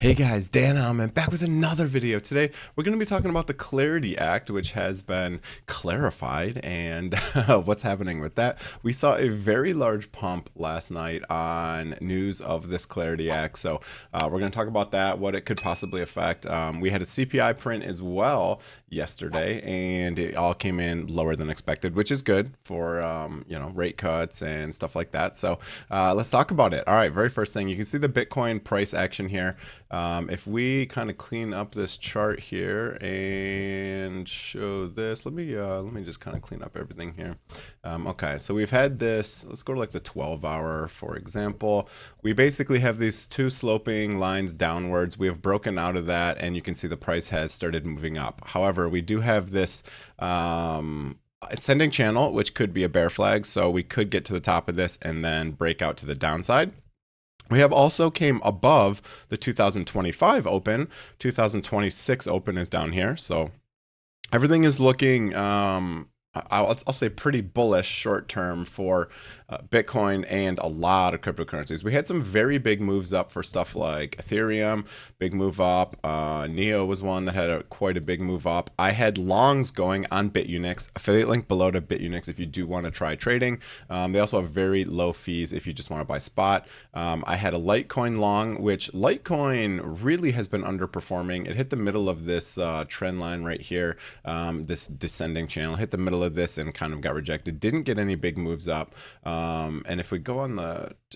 Hey guys, Dan Heilman back with another video. Today we're going to be talking about the Clarity Act, which has been clarified, and what's happening with that. We saw a very large pump last night on news of this Clarity Act, so we're going to talk about that, what it could possibly affect. We had a CPI print as well yesterday, and it all came in lower than expected, which is good for rate cuts and stuff like that. So let's talk about it. All right, very first thing, you can see the Bitcoin price action here. If we kind of clean up this chart here and show this, let me just kind of clean up everything here. Okay, so we've had this. Let's go to like the 12-hour, for example. We basically have these two sloping lines downwards. We have broken out of that, and you can see the price has started moving up. However, we do have this ascending channel, which could be a bear flag. So we could get to the top of this and then break out to the downside. We have also came above the 2025 open. 2026 open is down here. So everything is looking, I'll say pretty bullish short term for Bitcoin and a lot of cryptocurrencies. We had some very big moves up for stuff like Ethereum, big move up. Neo was one that had quite a big move up. I had longs going on Bitunix. Affiliate link below to Bitunix if you do want to try trading. They also have very low fees if you just want to buy spot. I had a Litecoin long, which Litecoin really has been underperforming. It hit the middle of this trend line right here, this descending channel, hit the middle of this and kind of got rejected. Didn't get any big moves up. And if we go on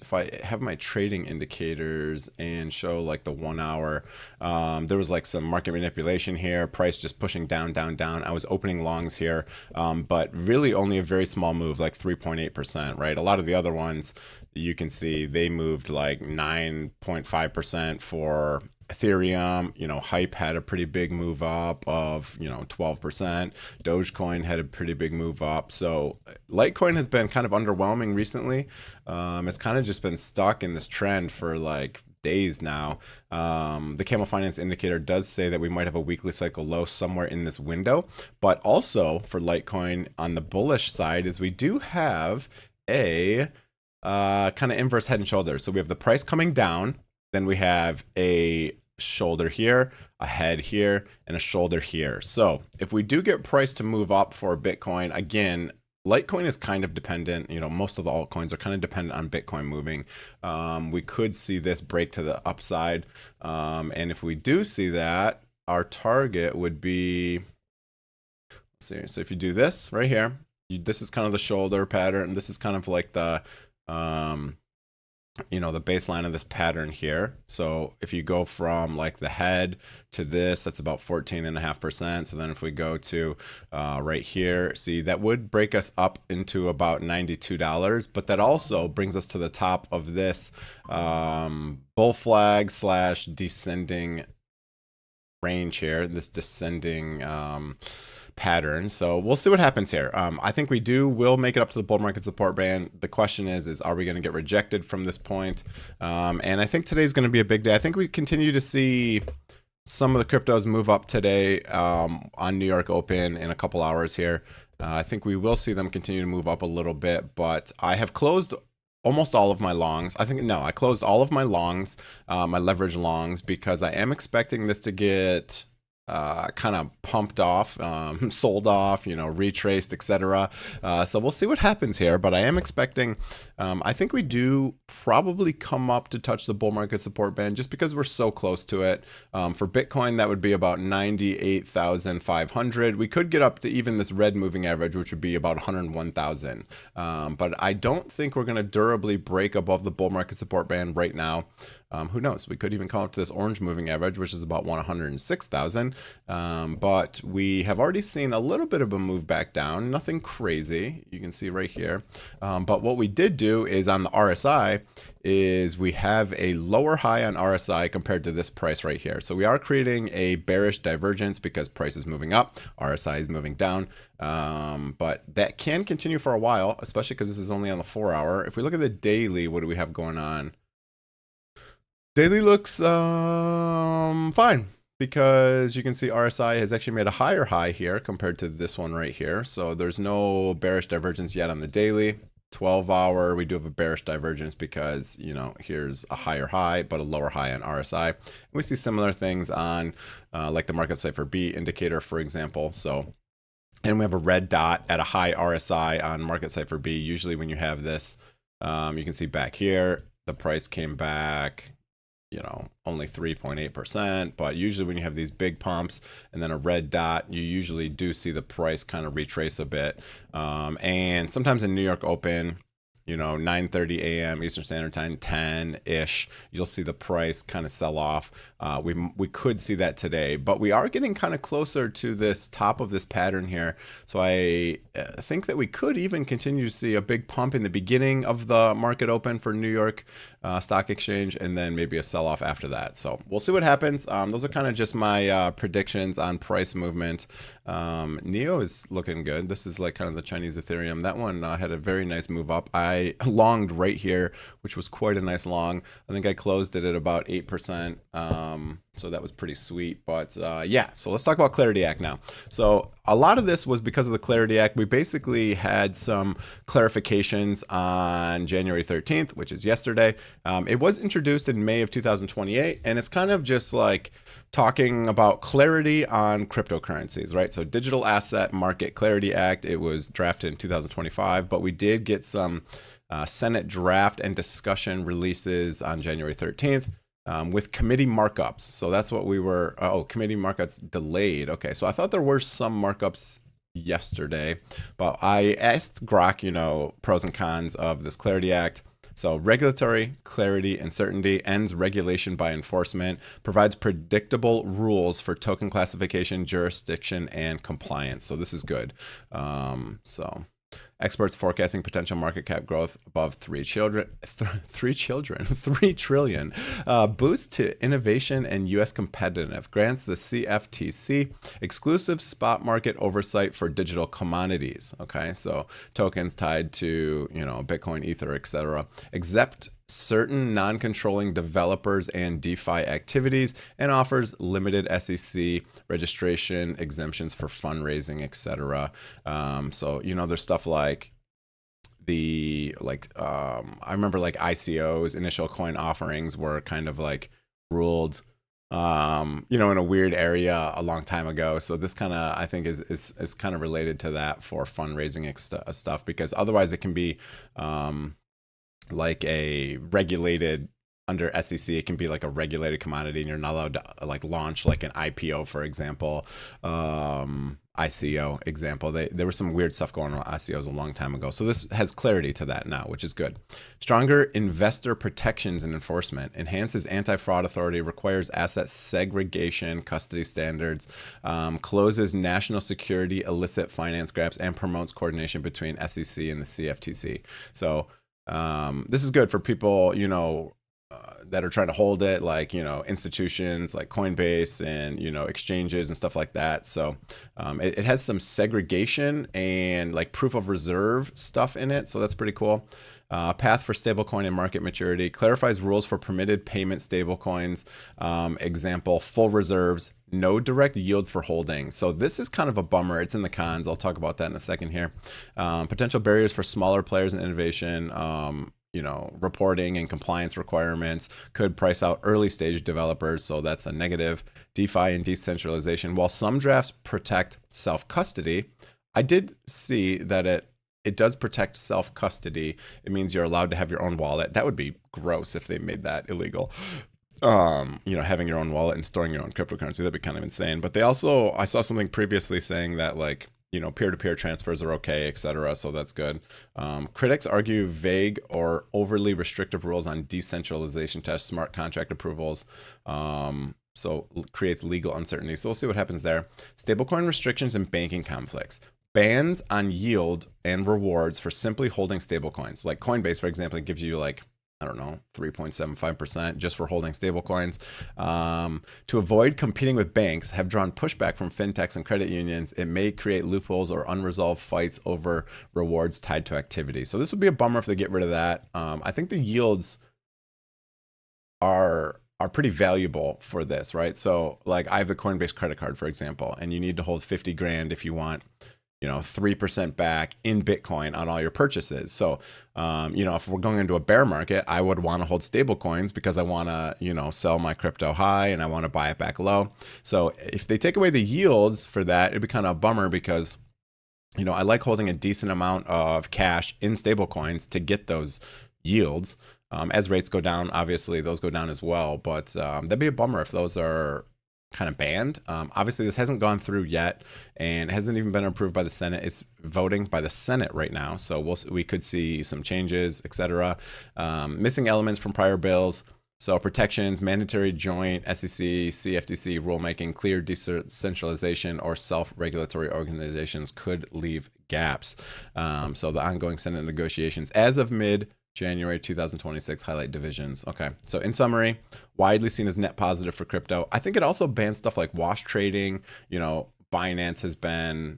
if I have my trading indicators and show like the 1 hour, there was like some market manipulation here, price just pushing down, down, down. I was opening longs here, but really only a very small move, like 3.8%, right? A lot of the other ones you can see they moved like 9.5% for Ethereum. Hype had a pretty big move up of 12%. Dogecoin had a pretty big move up. So Litecoin has been kind of underwhelming recently. It's kind of just been stuck in this trend for like days now. The Camel Finance indicator does say that we might have a weekly cycle low somewhere in this window, but also for Litecoin on the bullish side is we do have a kind of inverse head and shoulders. So we have the price coming down, then we have a shoulder here, a head here, and a shoulder here. So if we do get price to move up for Bitcoin, again, Litecoin is kind of dependent, most of the altcoins are kind of dependent on Bitcoin moving. We could see this break to the upside. And if we do see that, our target would be, let's see, so if you do this right here, this is kind of the shoulder pattern. This is kind of like the the baseline of this pattern here. So if you go from like the head to this, that's about 14.5%. So then if we go to right here, see that would break us up into about $92, but that also brings us to the top of this bull flag / descending range here, this descending pattern. So we'll see what happens here. I think will make it up to the bull market support band. The question is are we going to get rejected from this point? And I think today's going to be a big day. I think we continue to see some of the cryptos move up today on New York Open in a couple hours here. I think we will see them continue to move up a little bit, but I have closed almost all of my longs. I closed all of my longs, my leverage longs, because I am expecting this to get kind of pumped off, sold off, retraced, etc. So we'll see what happens here, but I am expecting, I think we do probably come up to touch the bull market support band just because we're so close to it. For Bitcoin, that would be about 98,500. We could get up to even this red moving average, which would be about 101,000. But I don't think we're going to durably break above the bull market support band right now. Who knows? We could even come up to this orange moving average, which is about 106,000. But we have already seen a little bit of a move back down. Nothing crazy. You can see right here. But what we did do is on the RSI is we have a lower high on RSI compared to this price right here. So we are creating a bearish divergence because price is moving up, RSI is moving down. But that can continue for a while, especially because this is only on the 4 hour. If we look at the daily, what do we have going on? Daily looks fine because you can see RSI has actually made a higher high here compared to this one right here. So there's no bearish divergence yet on the daily. 12-hour, we do have a bearish divergence because, here's a higher high, but a lower high on RSI. And we see similar things on like the market cipher B indicator, for example. So, and we have a red dot at a high RSI on market cipher B. Usually when you have this, you can see back here, the price came back, only 3.8%. But usually when you have these big pumps and then a red dot, you usually do see the price kind of retrace a bit. And sometimes in New York Open, 9:30 a.m. Eastern Standard Time, 10-ish, you'll see the price kind of sell off. We could see that today, but we are getting kind of closer to this top of this pattern here. So I think that we could even continue to see a big pump in the beginning of the market open for New York Stock Exchange, and then maybe a sell off after that. So we'll see what happens. Those are kind of just my predictions on price movement. Neo is looking good. This is like kind of the Chinese Ethereum. That one had a very nice move up. I longed right here, which was quite a nice long. I think I closed it at about 8%. So that was pretty sweet. But yeah, so let's talk about Clarity Act now. So a lot of this was because of the Clarity Act. We basically had some clarifications on January 13th, which is yesterday. It was introduced in May of 2028, and it's kind of just like talking about clarity on cryptocurrencies, right? So Digital Asset Market Clarity Act, it was drafted in 2025, but we did get some Senate draft and discussion releases on January 13th. With committee markups. So that's what we were, committee markups delayed. Okay, so I thought there were some markups yesterday, but I asked Grok, pros and cons of this Clarity Act. So regulatory clarity and certainty, ends regulation by enforcement, provides predictable rules for token classification, jurisdiction, and compliance. So this is good. Experts forecasting potential market cap growth above 3 trillion. Boost to innovation and U.S. competitive. Grants the CFTC exclusive spot market oversight for digital commodities. Okay, so tokens tied to Bitcoin, Ether, etc. Exempt certain non-controlling developers and DeFi activities, and offers limited SEC registration exemptions for fundraising, etc. So there's stuff like I remember like ICOs, initial coin offerings, were kind of like ruled in a weird area a long time ago. So this kind of, I think, is kind of related to that for fundraising stuff, because otherwise it can be like a regulated, under SEC, it can be like a regulated commodity, and you're not allowed to like launch like an IPO, for example. ICO example. There was some weird stuff going on with ICOs a long time ago. So this has clarity to that now, which is good. Stronger investor protections and enforcement. Enhances anti-fraud authority, requires asset segregation, custody standards, closes national security illicit finance gaps, and promotes coordination between SEC and the CFTC. So this is good for people, that are trying to hold it, like, institutions like Coinbase and, exchanges and stuff like that. So it has some segregation and like proof of reserve stuff in it. So that's pretty cool. Path for stablecoin and market maturity. Clarifies rules for permitted payment stablecoins. Example, full reserves, no direct yield for holding. So this is kind of a bummer. It's in the cons. I'll talk about that in a second here. Potential barriers for smaller players in innovation. Reporting and compliance requirements could price out early stage developers. So that's a negative. DeFi and decentralization. While some drafts protect self-custody, I did see that it does protect self-custody. It means you're allowed to have your own wallet. That would be gross if they made that illegal. Having your own wallet and storing your own cryptocurrency, that'd be kind of insane. But I saw something previously saying that like, peer-to-peer transfers are okay, etc. So that's good. Critics argue vague or overly restrictive rules on decentralization tests, smart contract approvals. So creates legal uncertainty. So we'll see what happens there. Stablecoin restrictions and banking conflicts. Bans on yield and rewards for simply holding stablecoins. Like Coinbase, for example, it gives you like, 3.75% just for holding stablecoins. To avoid competing with banks, have drawn pushback from fintechs and credit unions. It may create loopholes or unresolved fights over rewards tied to activity. So this would be a bummer if they get rid of that. I think the yields are pretty valuable for this, right? So like I have the Coinbase credit card, for example, and you need to hold 50 grand if you want 3% back in Bitcoin on all your purchases. So, if we're going into a bear market, I would want to hold stable coins because I want to, sell my crypto high and I want to buy it back low. So if they take away the yields for that, it'd be kind of a bummer because, I like holding a decent amount of cash in stable coins to get those yields. As rates go down, obviously those go down as well, but that'd be a bummer if those are kind of banned. Obviously this hasn't gone through yet and hasn't even been approved by the Senate. It's voting by the Senate right now, so we could see some changes, etc. Missing elements from prior bills. So protections, mandatory joint SEC, CFTC rulemaking, clear decentralization, or self-regulatory organizations could leave gaps. So the ongoing Senate negotiations as of mid-January 2026 highlight divisions. Okay, so in summary, widely seen as net positive for crypto. I think it also bans stuff like wash trading. Binance has been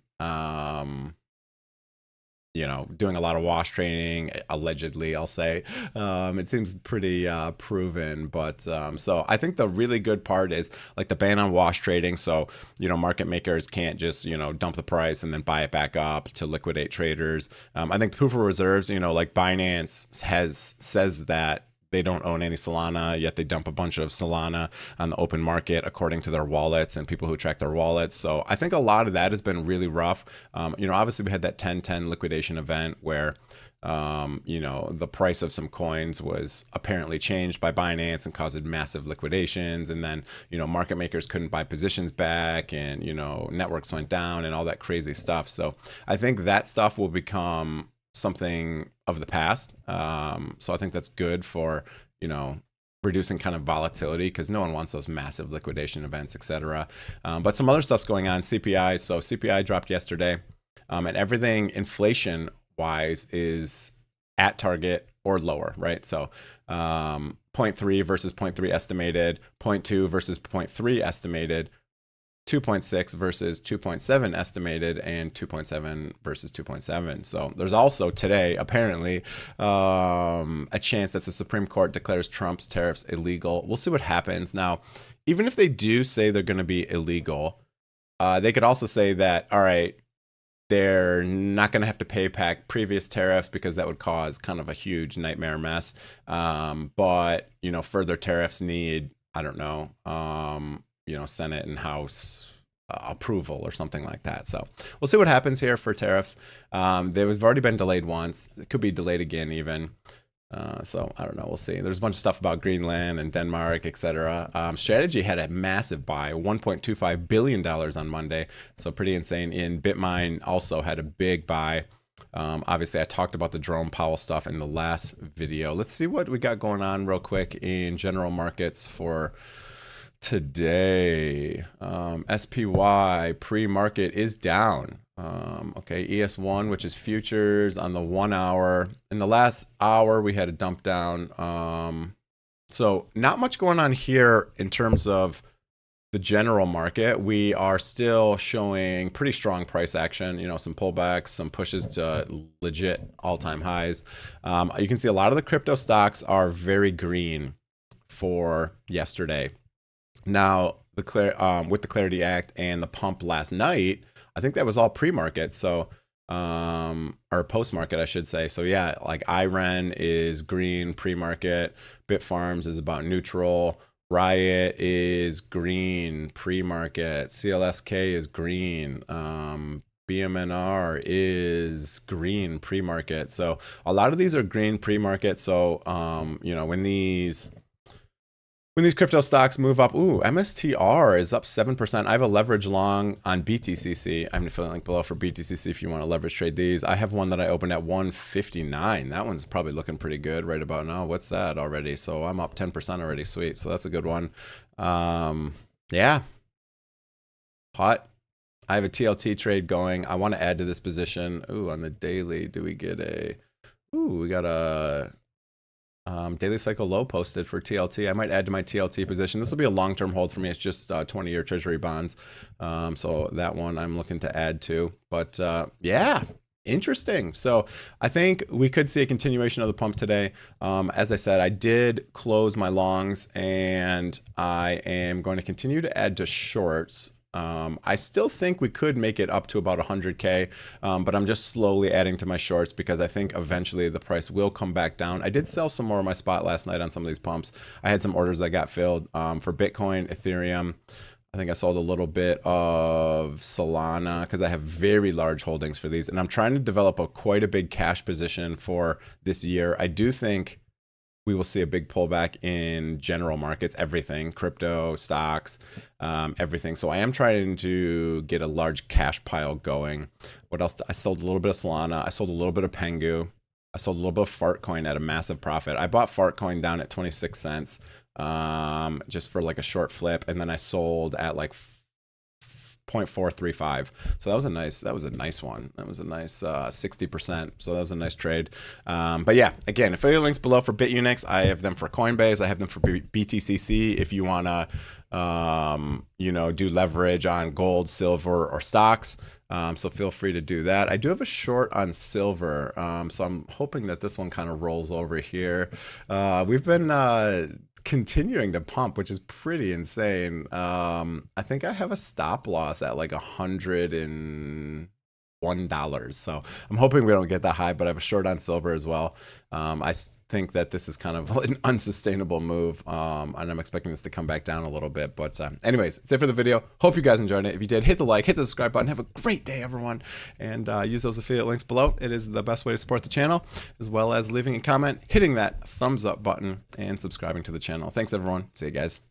doing a lot of wash trading, allegedly, I'll say. It seems pretty proven, but so I think the really good part is like the ban on wash trading. So, market makers can't just, dump the price and then buy it back up to liquidate traders. I think proof of reserves, like Binance says that they don't own any Solana, yet they dump a bunch of Solana on the open market according to their wallets and people who track their wallets. So I think a lot of that has been really rough. Obviously we had that 10/10 liquidation event where, the price of some coins was apparently changed by Binance and caused massive liquidations. And then, market makers couldn't buy positions back and, networks went down and all that crazy stuff. So I think that stuff will become something of the past. So I think that's good for, reducing kind of volatility because no one wants those massive liquidation events, etc. But some other stuff's going on. CPI. So CPI dropped yesterday, and everything inflation wise is at target or lower, right? So 0.3 versus 0.3 estimated, 0.2 versus 0.3 estimated, 2.6 versus 2.7 estimated, and 2.7 versus 2.7. So there's also today apparently a chance that the Supreme Court declares Trump's tariffs illegal. We'll see what happens. Now, even if they do say they're going to be illegal, they could also say that, all right, they're not going to have to pay back previous tariffs because that would cause kind of a huge nightmare mess. But, further tariffs need, I don't know, Senate and House approval or something like that. So we'll see what happens here for tariffs. They've already been delayed once. It could be delayed again even. So I don't know. We'll see. There's a bunch of stuff about Greenland and Denmark, etc. Strategy had a massive buy, $1.25 billion on Monday. So pretty insane. In Bitmine also had a big buy. Obviously, I talked about the Jerome Powell stuff in the last video. Let's see what we got going on real quick in general markets for today. SPY pre-market is down. Okay, ES1, which is futures on the 1 hour. In the last hour, we had a dump down. So not much going on here in terms of the general market. We are still showing pretty strong price action, some pullbacks, some pushes to legit all-time highs. You can see a lot of the crypto stocks are very green for yesterday. Now, with the Clarity Act and the pump last night, I think that was all pre-market, so or post-market, I should say. So yeah, like IREN is green pre-market, Bitfarms is about neutral, Riot is green pre-market, CLSK is green, BMNR is green pre-market. So a lot of these are green pre-market. So when these crypto stocks move up, MSTR is up 7%. I have a leverage long on BTCC. I have an affiliate link below for BTCC if you want to leverage trade these. I have one that I opened at 159. That one's probably looking pretty good right about now. What's that already? So I'm up 10% already. Sweet. So that's a good one. Yeah. Hot. I have a TLT trade going. I want to add to this position. On the daily, do we get we got a daily cycle low posted for TLT. I might add to my TLT position. This will be a long-term hold for me. It's just 20-year treasury bonds. So that one I'm looking to add to. But yeah, interesting. So I think we could see a continuation of the pump today. As I said, I did close my longs and I am going to continue to add to shorts. I still think we could make it up to about 100K, but I'm just slowly adding to my shorts because I think eventually the price will come back down. I did sell some more of my spot last night on some of these pumps. I had some orders that got filled for Bitcoin, Ethereum. I think I sold a little bit of Solana because I have very large holdings for these, and I'm trying to develop quite a big cash position for this year. I do think we will see a big pullback in general markets, everything, crypto, stocks, everything. So I am trying to get a large cash pile going. What else? I sold a little bit of Solana. I sold a little bit of Pengu. I sold a little bit of Fartcoin at a massive profit. I bought Fartcoin down at 26 cents just for like a short flip, and then I sold at like 0.435. So that was a nice one. That was a nice 60%. So that was a nice trade. But yeah, again, affiliate links below for Bitunix. I have them for Coinbase. I have them for BTCC if you want to do leverage on gold, silver, or stocks. So feel free to do that. I do have a short on silver. So I'm hoping that this one kind of rolls over here. We've been continuing to pump, which is pretty insane. I think I have a stop loss at like $101. So I'm hoping we don't get that high, but I have a short on silver as well. I think that this is kind of an unsustainable move, and I'm expecting this to come back down a little bit. But anyways, that's it for the video. Hope you guys enjoyed it. If you did, hit the like, hit the subscribe button. Have a great day, everyone. And use those affiliate links below. It is the best way to support the channel, as well as leaving a comment, hitting that thumbs up button, and subscribing to the channel. Thanks, everyone. See you guys.